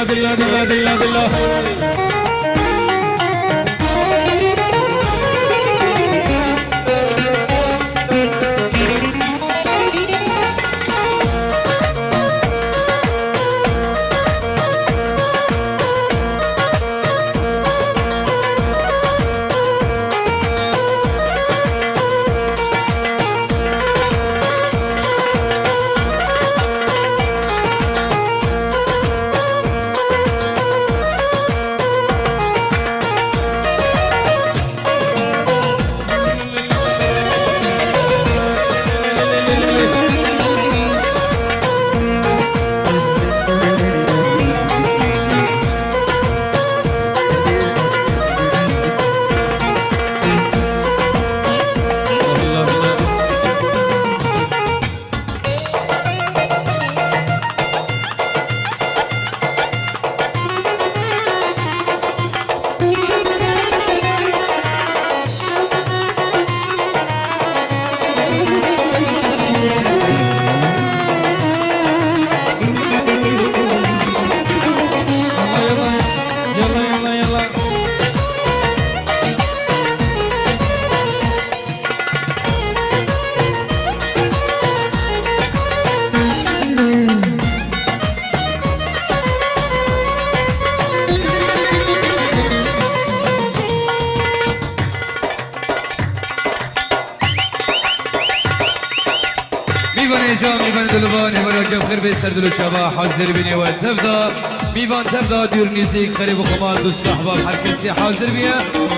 دلا دلا دلا دلا سردلو شباب حاضر بینی و تبدا میوان تبدا دور نیزی قریب و خمال دوست احباب هر کسی حاضر بیه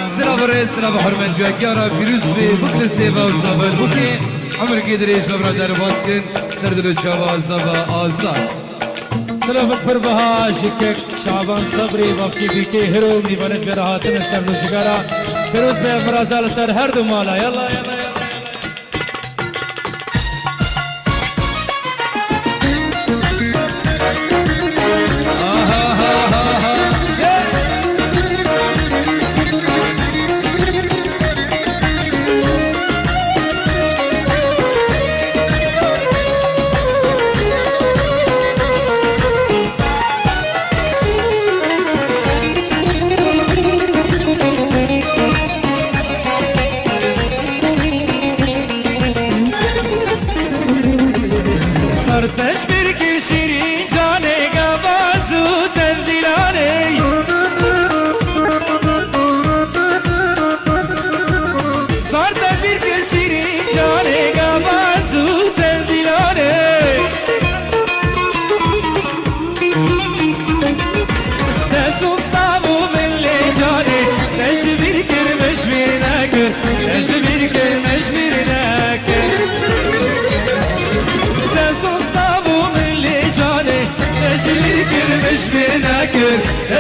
سلام بره سلام حرمت جو اگیارا پیروز بی بکل سیبا و صابر بکی عمر کی دریش ببرا در باسکن سردلو شباب زبا آزاد سلام پر بها شکک شعبان صبری وفکی بیکی هرو میوانت برهاتن سردلو شکارا پیروز بی مرازال سر هر دو مالا یلا یلا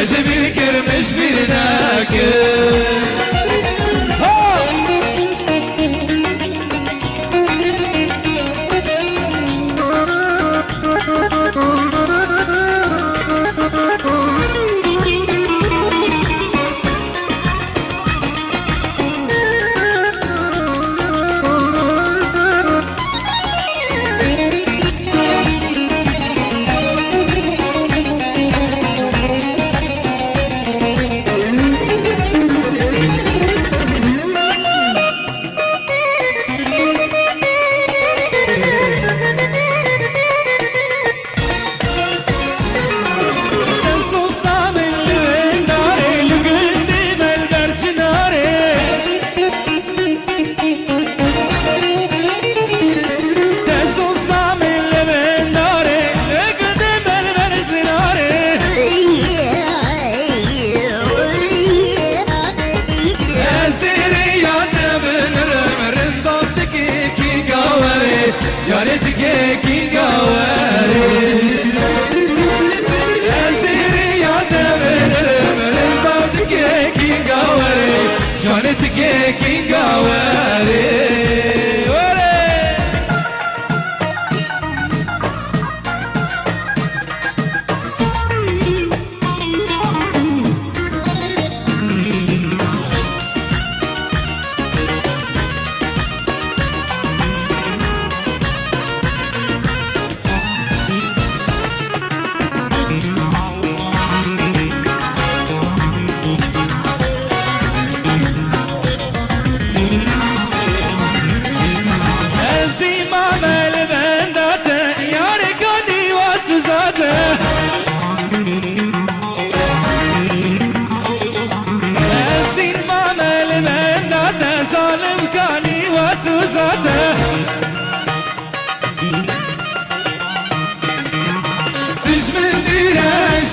اجبي كرمش بيناك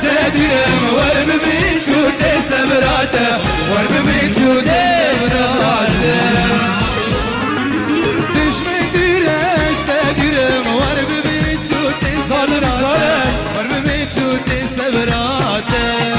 استديرم ورم من شوت سبراته ورم من شوت سبراته تشمي ديره استديرم ورم من شوت سبراته ورم من شوت سبراته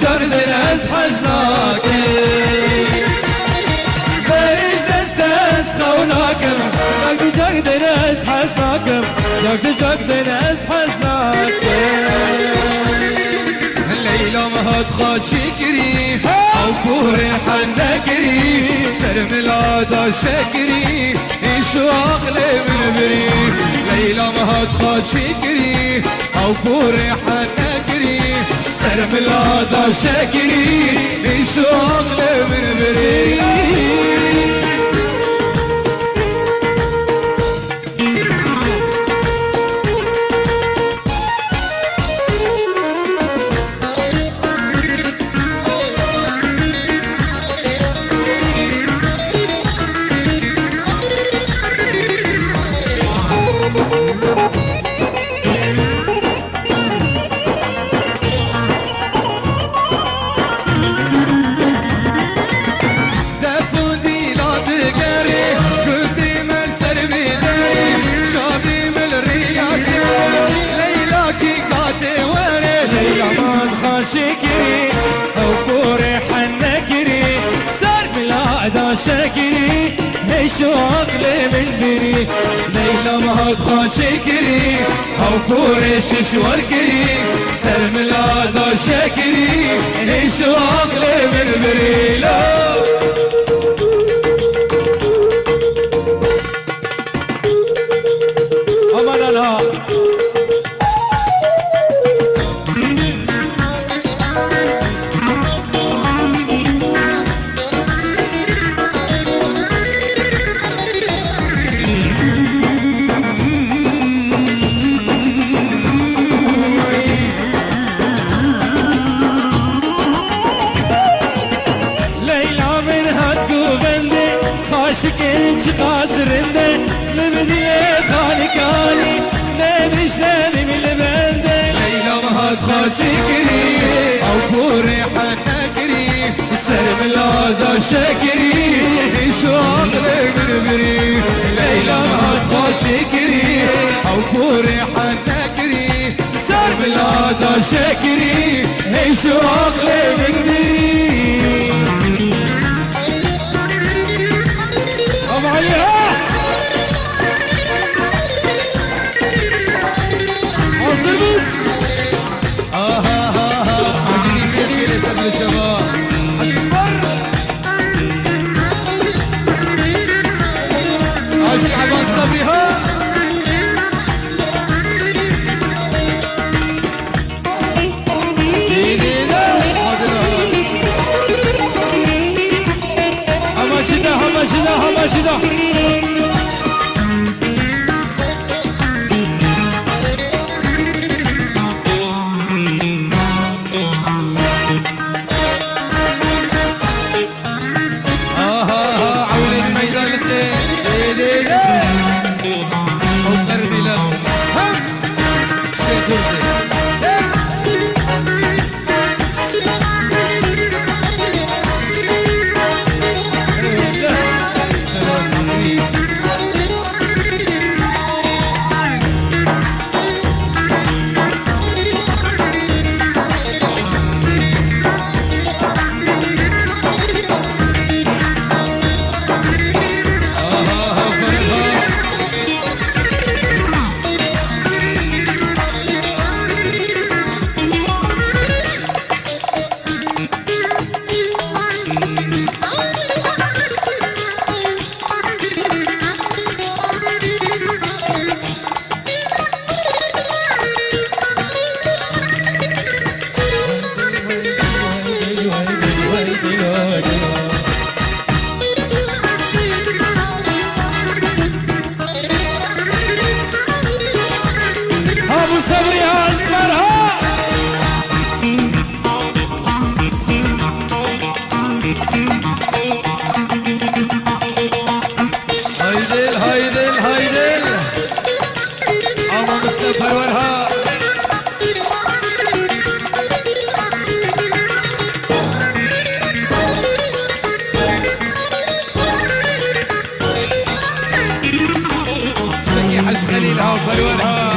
جرد از حزناك بيش دستس خوناكم جرد از حزناكم جرد از حزناك الليلة مهد خاد شكري او كوري حنكري سر ملادا شكري ايشو عقلي من بري ليلة مهد خاد شكري او كوري حنكري سر ملادا شكري ايشو عقلي من بري شكري او كوري حنكري صار بلادا شكري هيشو عقلي من بري ليلى مهد خان شكري او كوري ششور كري صار بلادا شكري هيشو عقلي من بري لا امان الله شكنش قاصرنده مبديه خالقاني نبش نبي من البنده ليلى مهد خال شكري او كوري حنكري سر ملادا شكري شو عقلي من بري ليلى مهد خال شكري او كوري حنكري سر ملادا شكري شو عقلي من بري شعبان صبري ها هما شدا هما شدا هما شدا عولي الميدان الاثنين هايدل هايدل اما مصطفى ورها شكي حج خليل ها فرورها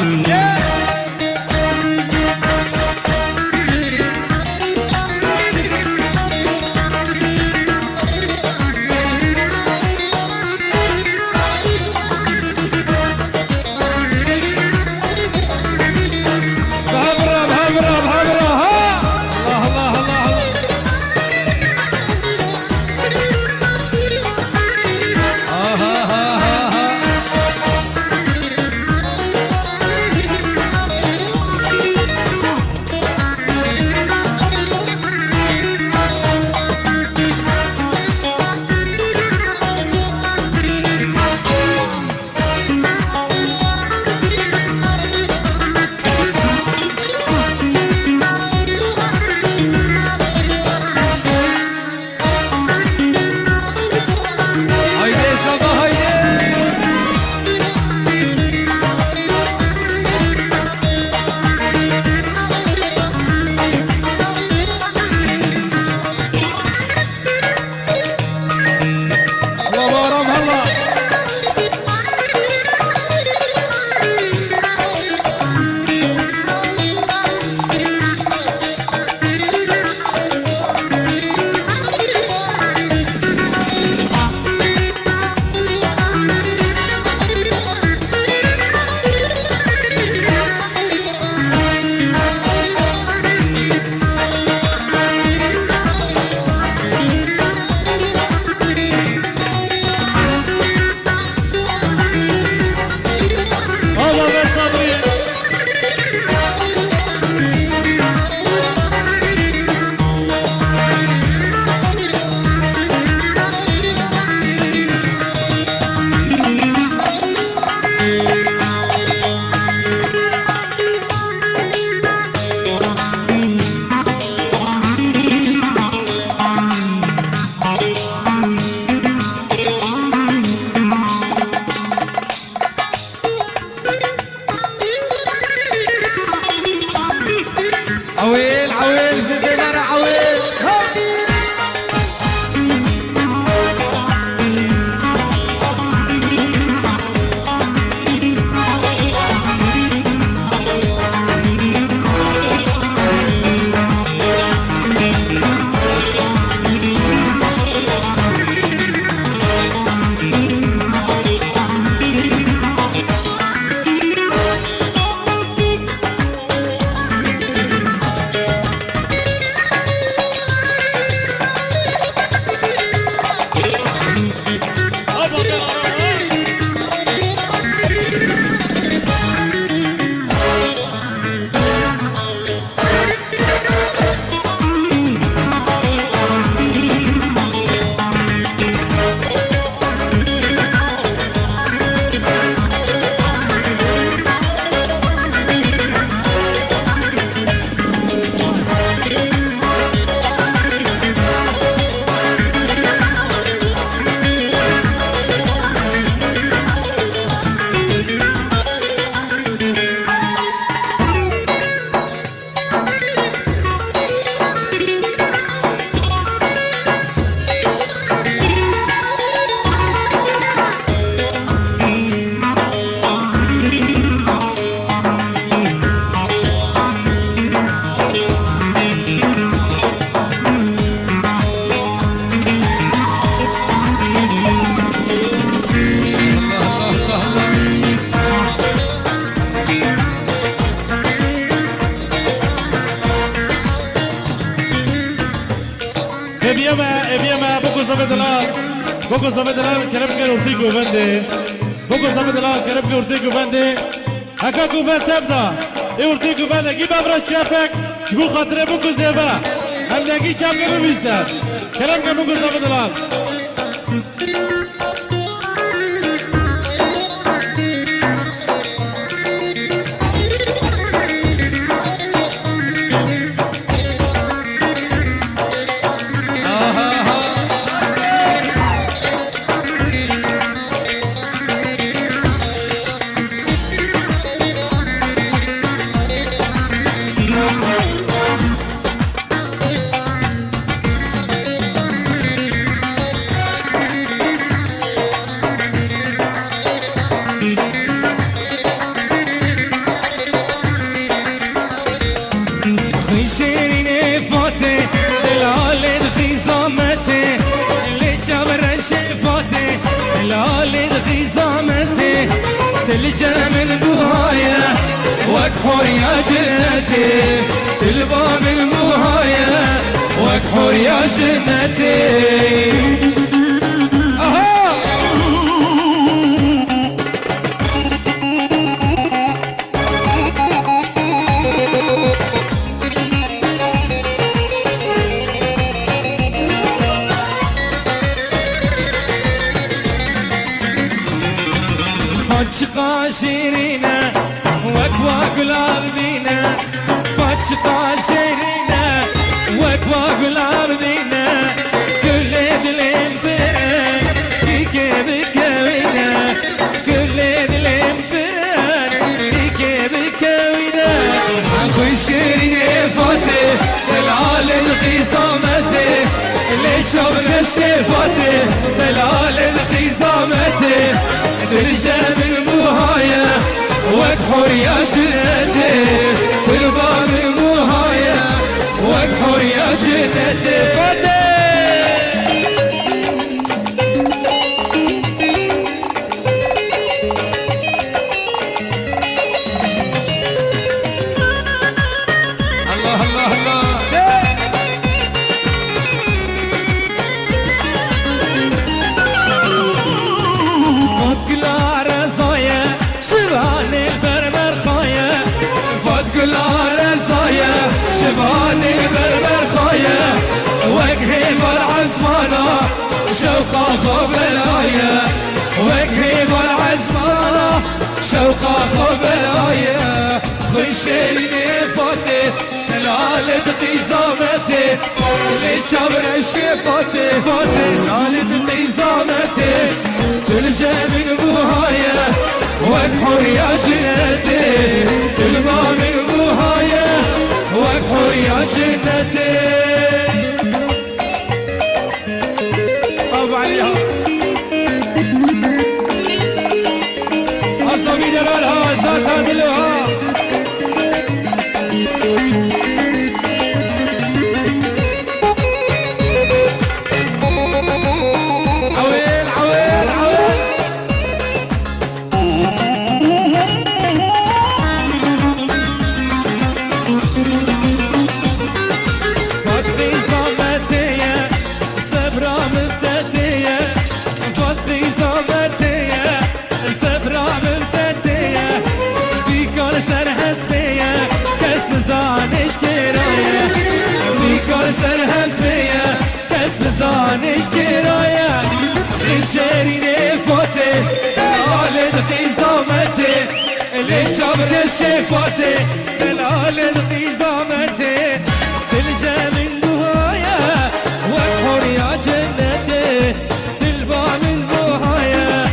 عويل عويل زي مرة عويل Poco zamedelar kerepke urtiku bende. Poco zamedelar kerepke urtiku bende. Haka kuben tebda. urtiku bende giba bra çefek. Bu hatire bu kuzeba. Hem de ki çapke bibisen. Kerepke poco zamedelar. الجمل بهاية واكحور يا جنتي تلبى من بهاية واكحور يا جنتي شيرينا وكوا قلاب بينا فتشقى شيرينا وكوا قلاب بينا كل دلم بران بيكي بكوينا كل دلم بران بيكي بكوينا اخوي شيرين فاتي العالم خصامتي اللي شبر الشفاتي العالم خصامتي ترجم المهاية واكحور يا جنتي والباب المهاية واكحور يا جنتي الله الله الله شباني بربر خايا وجهي بالعزمانة شوقا خبلايا وجهي بالعزمانة شوقا خبلايا خشيني فاتي العالد قيزامتي اللي جبر الشفاتي فاتي العالد قيزامتي تلجم بوهايا واكحور يا جنتي تلما من بوهايا واكحور يا جنتي طب عليها أصابي دلالها ساكا دلوها عويل عويل عويل سرهز بيا كسب زانش كرايا الشيرين فاتي العالد خزامتي اللي شبر الشفاتي العالد خزامتي تلجم النهاية واكحور يا جنتي تلبى من بهاية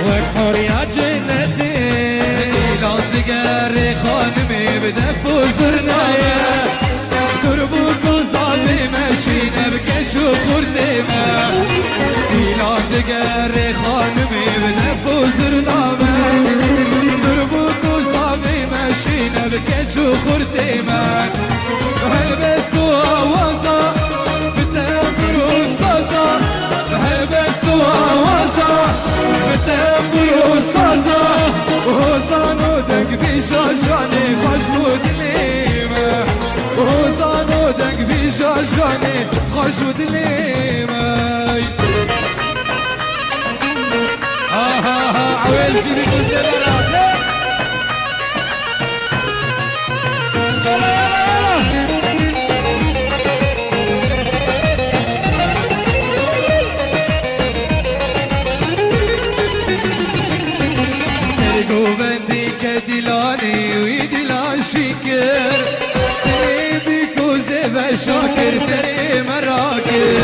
واكحور يا جنتي إلان دقاري خانمي بدف وزرنايا تربوك وصابي ماشينا بكش وخرديمة إيلان دقاري خانمي بنفوز رنامة تربوك وصابي ماشينا بكش وخرديمة هلبست وهوازا بتنبر وصازا هلبست وهوازا بتنبر وصازا وهوزانو دق بشاشاني خشمو دليمة وهوزانو دق بشاشاني خشمو دليمة عويل جيبي كوزيرا سرقو بندي كدلاني ويدلا شكر سري بكوزي شاكر سري مراكر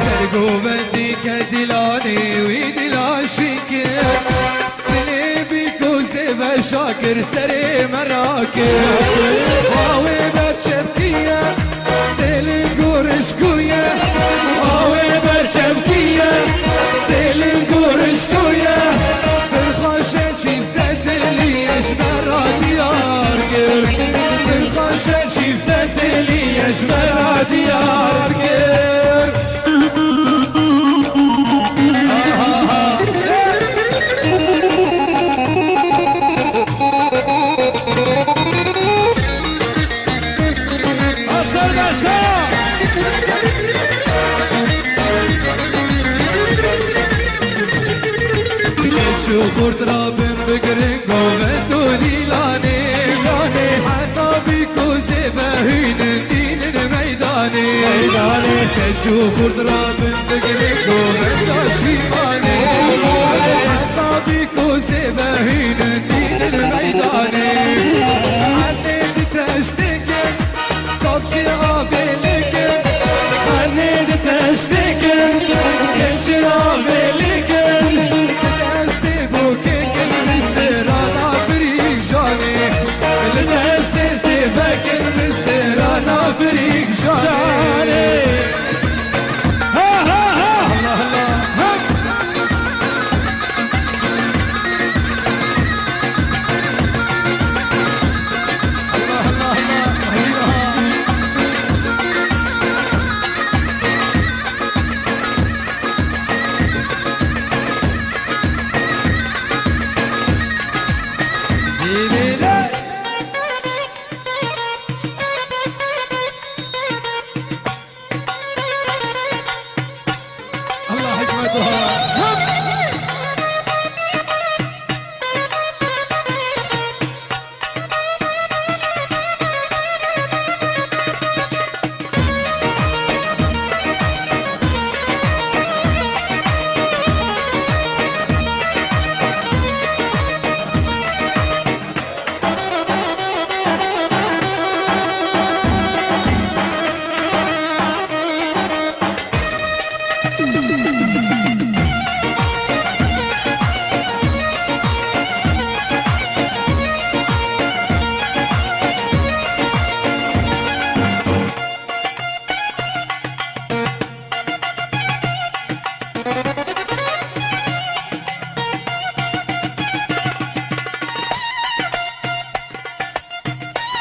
سرقو بندي كدلاني ويدلا شكر سري بكوزي شاكر سري مراكر واوي برشبكية سيلين قرشكوية واوي برشبكية سيلين قرشكوية بالخاشن شفتت اللي يشمر ديار قر بالخاشن شفتت اللي يشمر ديار قر شو خردرابن بگرن گوه دوری لانه حتی بیکو زبهین دین میدانه شو خردرابن بگرن گوه داشیمانه حتی بیکو زبهین دین میدانه عنه تشتکن کابشی آبلکن عنه تشتکن کبشی آبلکن دستی بوککن مسترانا فریق جانه دستی سیفکن مسترانا فریق جانه الله الله الله حكمتها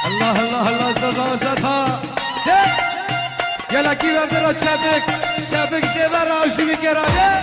الله الله الله زبان زدها يلا كيف افضل شابك زبان راوشي بكرامه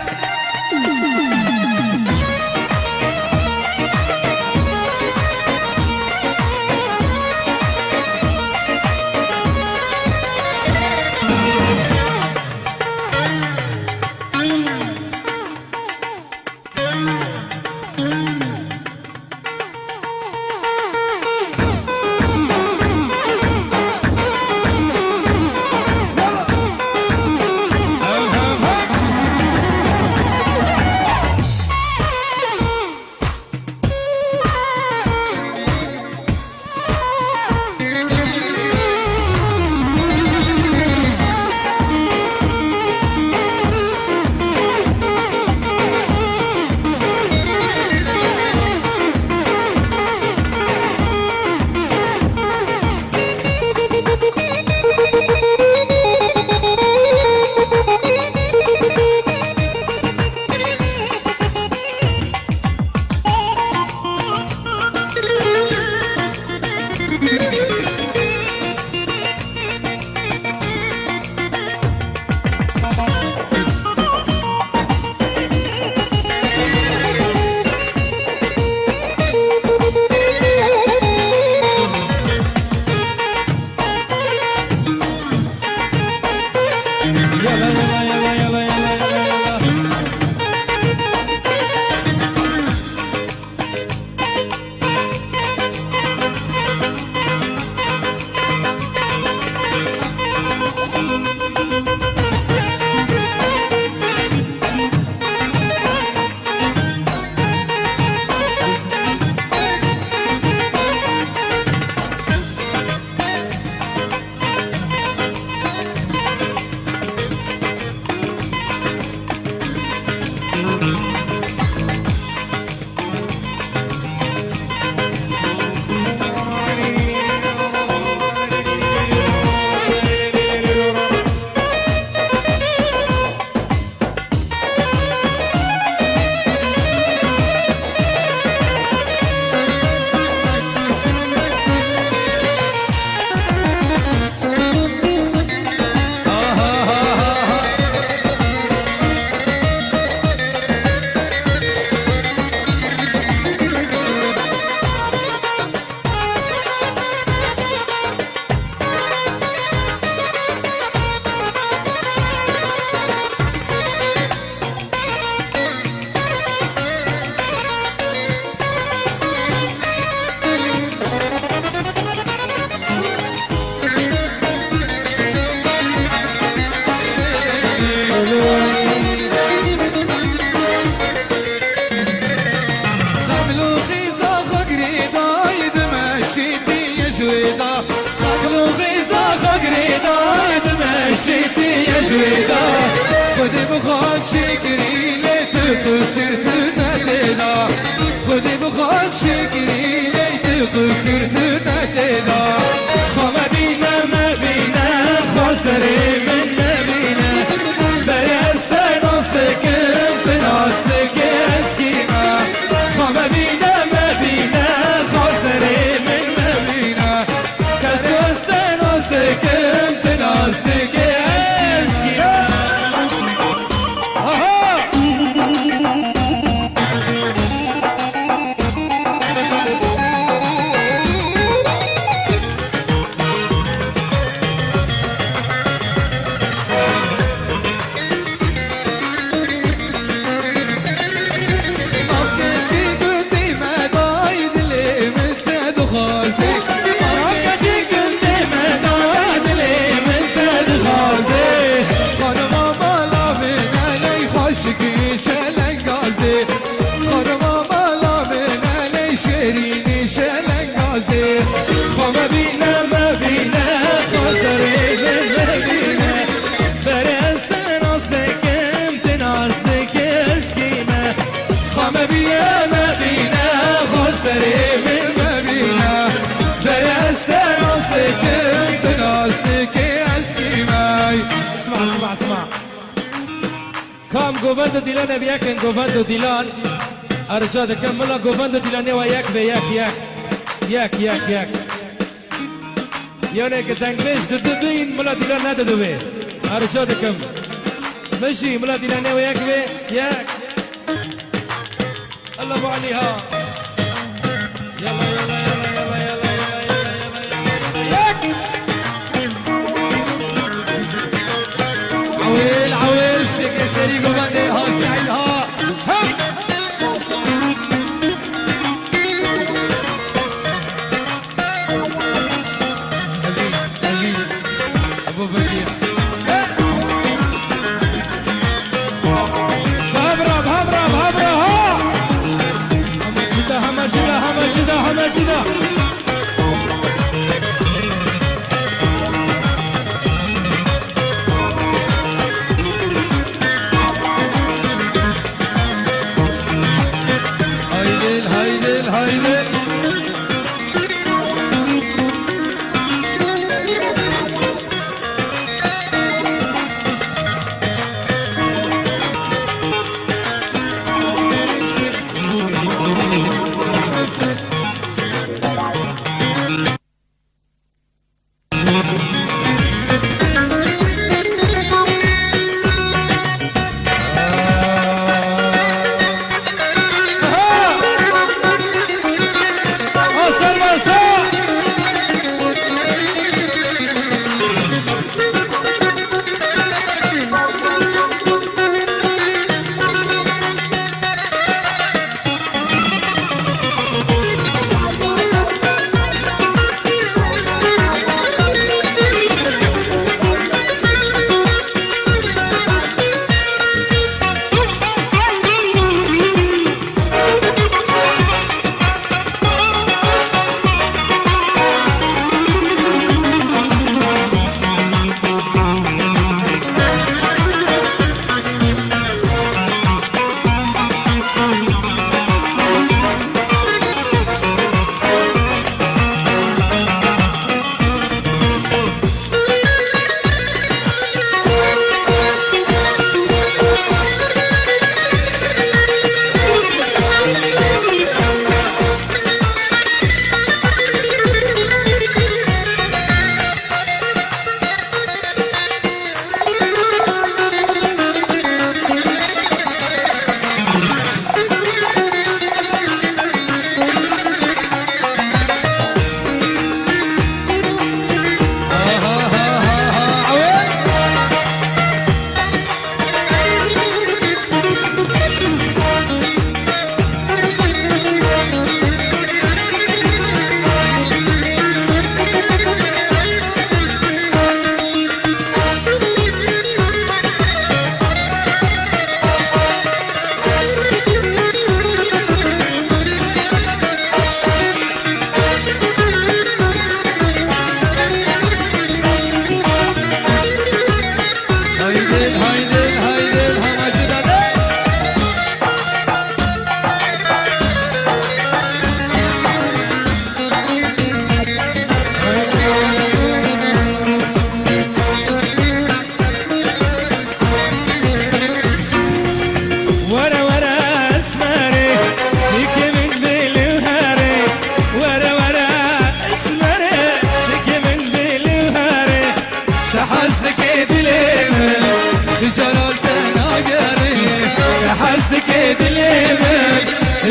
بخواد شکری لیت قصرت ندیدا خودی بخواد شکری لیت قصرت ندیدا خام بینه مبینه خسری من نبینه بری استن استکم تناستک اسکیمه خام بینه مبینه خسری من نبینه کسی استن استکم تناستک اسکیمه كم جوفاندو ديلان بياكن جوفاندو ديلان أرجع كملا جوفاندو ديلان وياك بياك ياك ياك ياك ياك يعني كتنجلش تدوين ملا ديلان هذا دوبي أرجع كم مشي ملا ديلان وياك بي ياك الله أبو عليها يلا يلا يلا يلا يلا يلا يلا ياك عويل عويل شكل سريق وبندي ها سعيد ها هم أبي أبو بكير بهبرة بهبرة بهبرة ها همشيدا همشيدا همشيدا همشيدا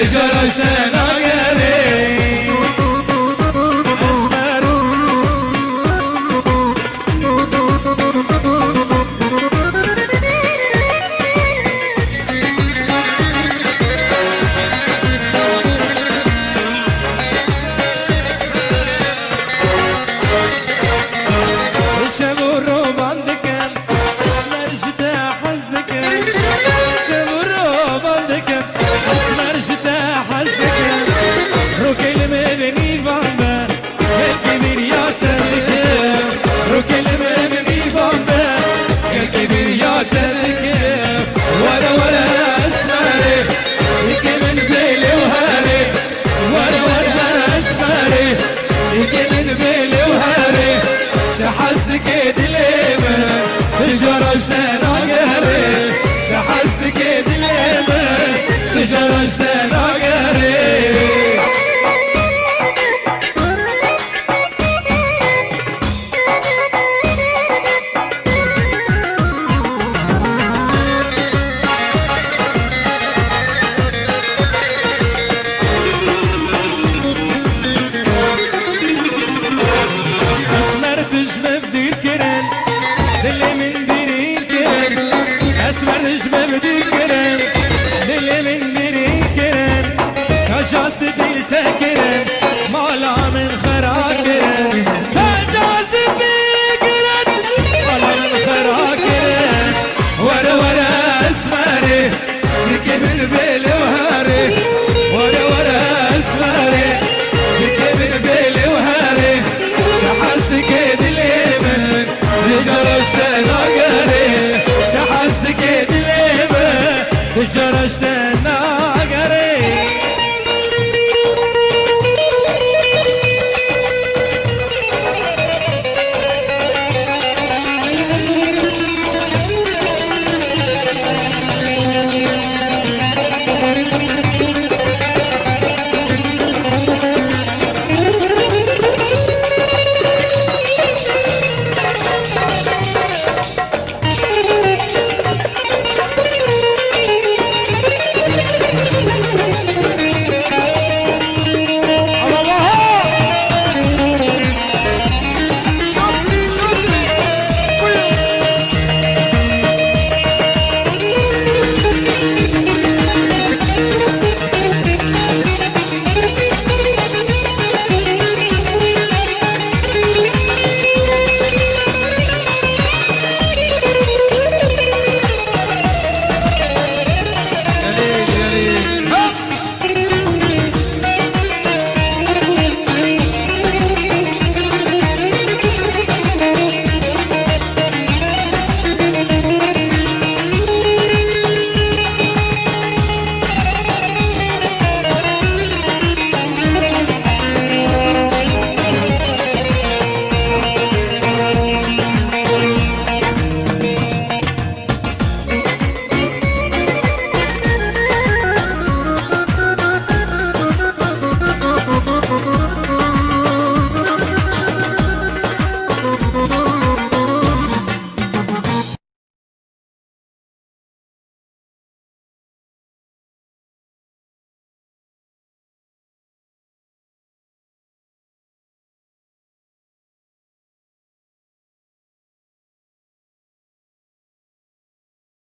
تجارشنا ناقري Dili min biri kiren, kaşası dil tekiren.